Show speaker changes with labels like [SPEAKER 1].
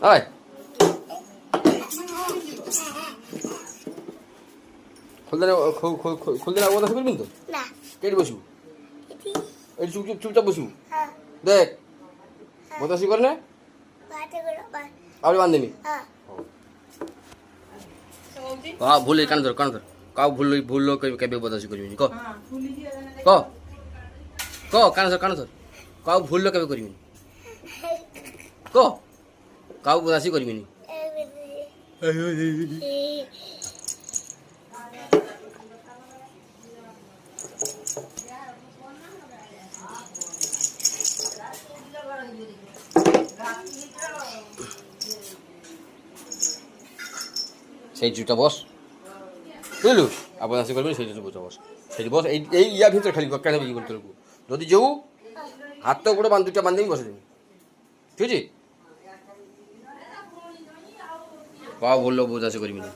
[SPEAKER 1] আয় খুলতে না খুলতে না বদমাশি করবি তো
[SPEAKER 2] না
[SPEAKER 1] কেটে বসবু
[SPEAKER 2] এটি
[SPEAKER 1] এই চুপচাপ বসবু
[SPEAKER 2] হ্যাঁ
[SPEAKER 1] দেখ বদমাশি করে না
[SPEAKER 2] বাতে গুলো বা
[SPEAKER 1] আবার বান্ধবী
[SPEAKER 2] হ্যাঁ
[SPEAKER 1] ভুল কানে ধর কাউ ভুললো কেবে বদমাশি করবি ক ক ক কানে ধর কাউ ভুললো কেবে করবি ক কাউ বদমাশি করবি নি সেই জুটা বস বুঝলু আর বদমাশি করবি সেই জুটা বস সেই বস এই ইয়া ভিতরে খালি কেন বেশি বলতে পারবো যদি যেও হাতটা উপরে দুটা বান্ধবী বসে দিবি ঠিক আছে কাউ বললো বদমাশি করবি না